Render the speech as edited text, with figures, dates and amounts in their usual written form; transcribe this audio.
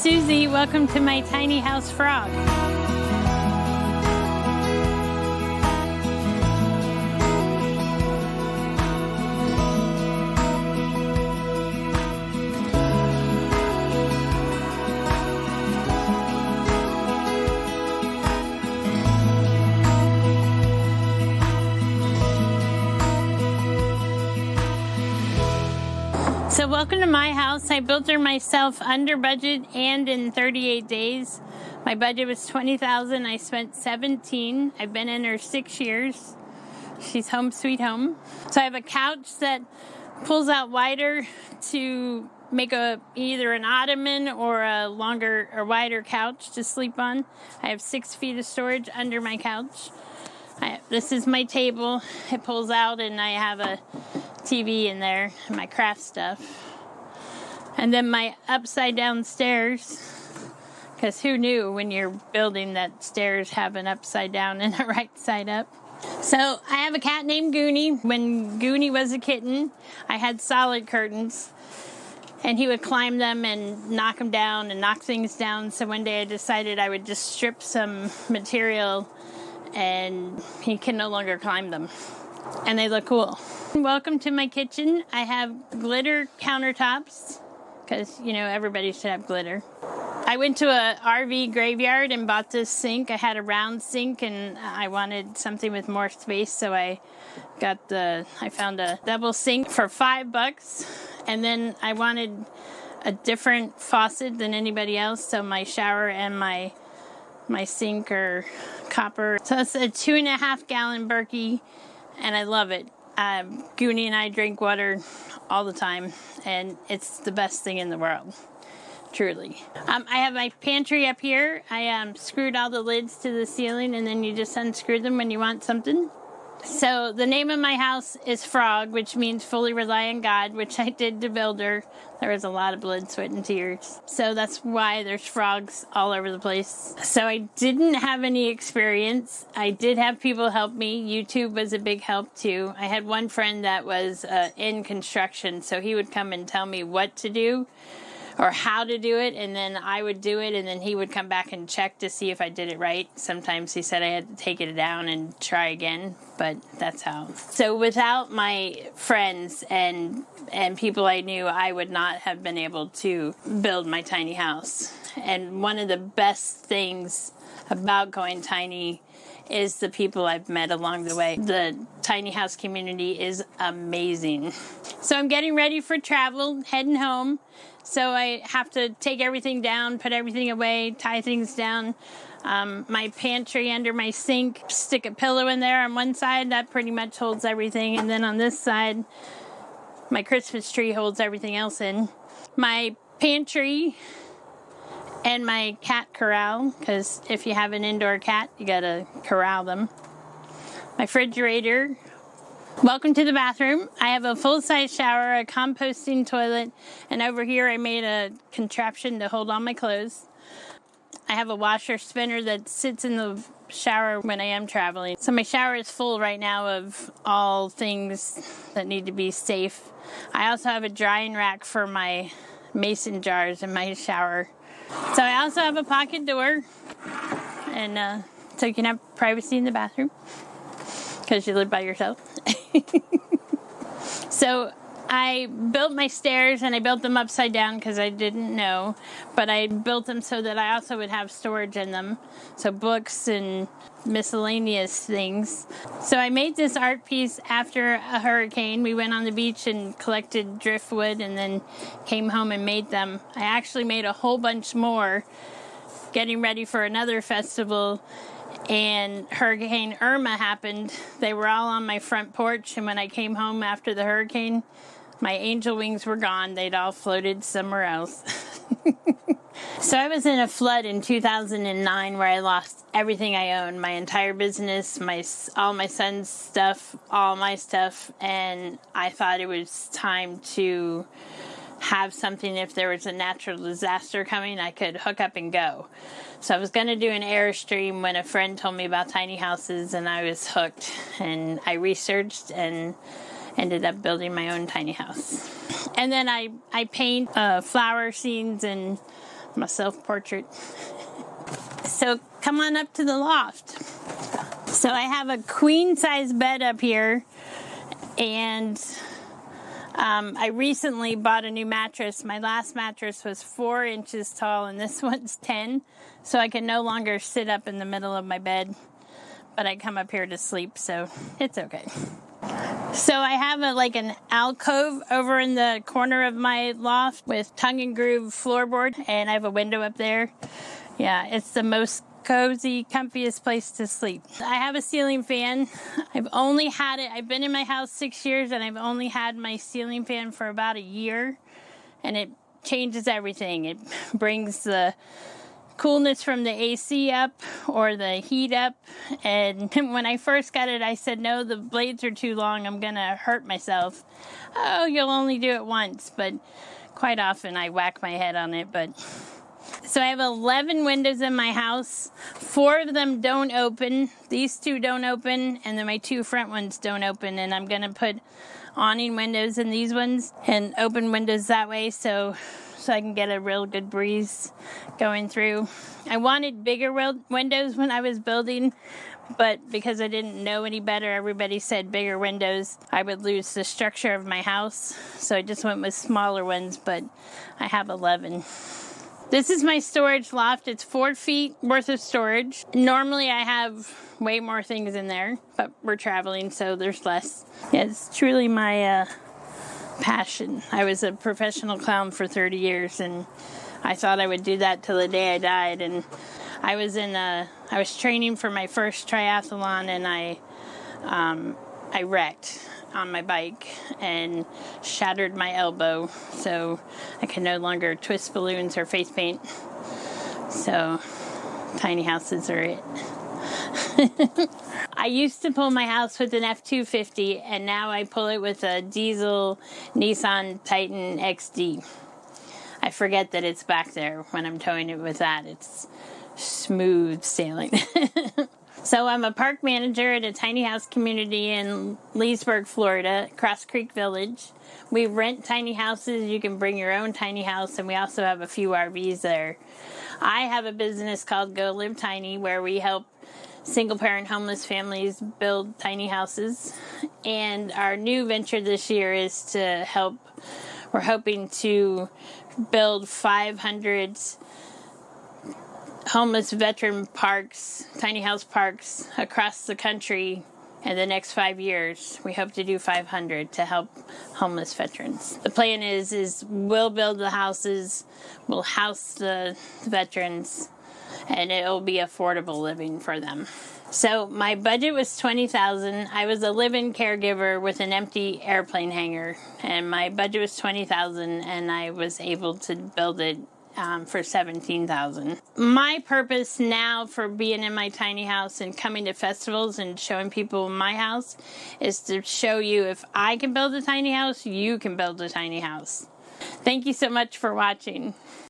Suzie. Welcome to my tiny house frog. So welcome to my house. I built her myself under budget and in 38 days. My budget was $20,000. I spent $17,000. I've been in her 6 years. She's home sweet home. So I have a couch that pulls out wider to make either an ottoman or a longer or wider couch to sleep on. I have 6 feet of storage under my couch. This is my table. It pulls out and I have a TV in there and my craft stuff. And then my upside down stairs, because who knew when you're building that stairs have an upside down and a right side up. So I have a cat named Goonie. When Goonie was a kitten, I had solid curtains and he would climb them and knock them down and knock things down. So one day I decided I would just strip some material and he can no longer climb them. And they look cool. Welcome to my kitchen. I have glitter countertops because, you know, everybody should have glitter. I went to a RV graveyard and bought this sink. I had a round sink and I wanted something with more space, so I found a double sink for $5. And then I wanted a different faucet than anybody else, so my shower and my sink are copper. So it's a 2.5 gallon Berkey. And I love it. Goonie and I drink water all the time, and it's the best thing in the world, truly. I have my pantry up here. I screwed all the lids to the ceiling, and then you just unscrew them when you want something. So the name of my house is Frog, which means fully rely on God, which I did to build her. There was a lot of blood, sweat, and tears. So that's why there's frogs all over the place. So I didn't have any experience. I did have people help me. YouTube was a big help too. I had one friend that was in construction, so he would come and tell me what to do or how to do it, and then I would do it, and then he would come back and check to see if I did it right. Sometimes he said I had to take it down and try again, but that's how. So without my friends and people I knew, I would not have been able to build my tiny house. And one of the best things about going tiny is the people I've met along the way. The tiny house community is amazing. So I'm getting ready for travel, heading home. So I have to take everything down, put everything away, tie things down. My pantry under my sink, stick a pillow in there on one side. That pretty much holds everything. And then on this side, my Christmas tree holds everything else in. My pantry and my cat corral, because if you have an indoor cat, you gotta corral them. My refrigerator. Welcome to the bathroom. I have a full-size shower, a composting toilet, and over here I made a contraption to hold all my clothes. I have a washer spinner that sits in the shower when I am traveling. So my shower is full right now of all things that need to be safe. I also have a drying rack for my mason jars in my shower. So I also have a pocket door, and so you can have privacy in the bathroom because you live by yourself. So I built my stairs, and I built them upside down because I didn't know, but I built them so that I also would have storage in them, so books and miscellaneous things. So I made this art piece after a hurricane. We went on the beach and collected driftwood and then came home and made them. I actually made a whole bunch more getting ready for another festival, and Hurricane Irma happened. They were all on my front porch, and when I came home after the hurricane, my angel wings were gone. They'd all floated somewhere else. So I was in a flood in 2009 where I lost everything I owned, my entire business, all my son's stuff, all my stuff, and I thought it was time to have something. If there was a natural disaster coming, I could hook up and go. So I was going to do an Airstream when a friend told me about tiny houses, and I was hooked, and I researched and ended up building my own tiny house. And then I paint flower scenes and My self-portrait. So come on up to the loft. So I have a queen size bed up here, and I recently bought a new mattress. My last mattress was 4 inches tall, and this one's 10, so I can no longer sit up in the middle of my bed, but I come up here to sleep, so it's okay. So I have an alcove over in the corner of my loft with tongue and groove floorboard, and I have a window up there. Yeah, it's the most cozy, comfiest place to sleep. I have a ceiling fan. I've been in my house 6 years, and I've only had my ceiling fan for about a year, and it changes everything. It brings the coolness from the AC up or the heat up, and when I first got it, I said, no, the blades are too long, I'm gonna hurt myself. Oh, you'll only do it once, but quite often I whack my head on it. So I have 11 windows in my house. 4 of them don't open. These 2 don't open, and then my 2 front ones don't open, and I'm gonna put awning windows in these ones and open windows that way so I can get a real good breeze going through. I wanted bigger windows when I was building, but because I didn't know any better, everybody said bigger windows, I would lose the structure of my house. So I just went with smaller ones, but I have 11. This is my storage loft. It's 4 feet worth of storage. Normally I have way more things in there, but we're traveling, so there's less. Yeah, it's truly my passion. I was a professional clown for 30 years, and I thought I would do that till the day I died. And I was training for my first triathlon, and I wrecked on my bike and shattered my elbow, so I can no longer twist balloons or face paint. So tiny houses are it. I used to pull my house with an F-250, and now I pull it with a diesel Nissan Titan XD. I forget that it's back there when I'm towing it with that. It's smooth sailing. So I'm a park manager at a tiny house community in Leesburg, Florida, Cross Creek Village. We rent tiny houses. You can bring your own tiny house, and we also have a few RVs there. I have a business called Go Live Tiny, where we help single-parent homeless families build tiny houses. And our new venture this year is we're hoping to build 500 homeless veteran parks, tiny house parks across the country in the next 5 years. We hope to do 500 to help homeless veterans. The plan is we'll build the houses, we'll house the veterans, and it'll be affordable living for them. So my budget was $20,000. I was a live-in caregiver with an empty airplane hangar, and my budget was $20,000, and I was able to build it for $17,000. My purpose now for being in my tiny house and coming to festivals and showing people my house is to show you, if I can build a tiny house, you can build a tiny house. Thank you so much for watching.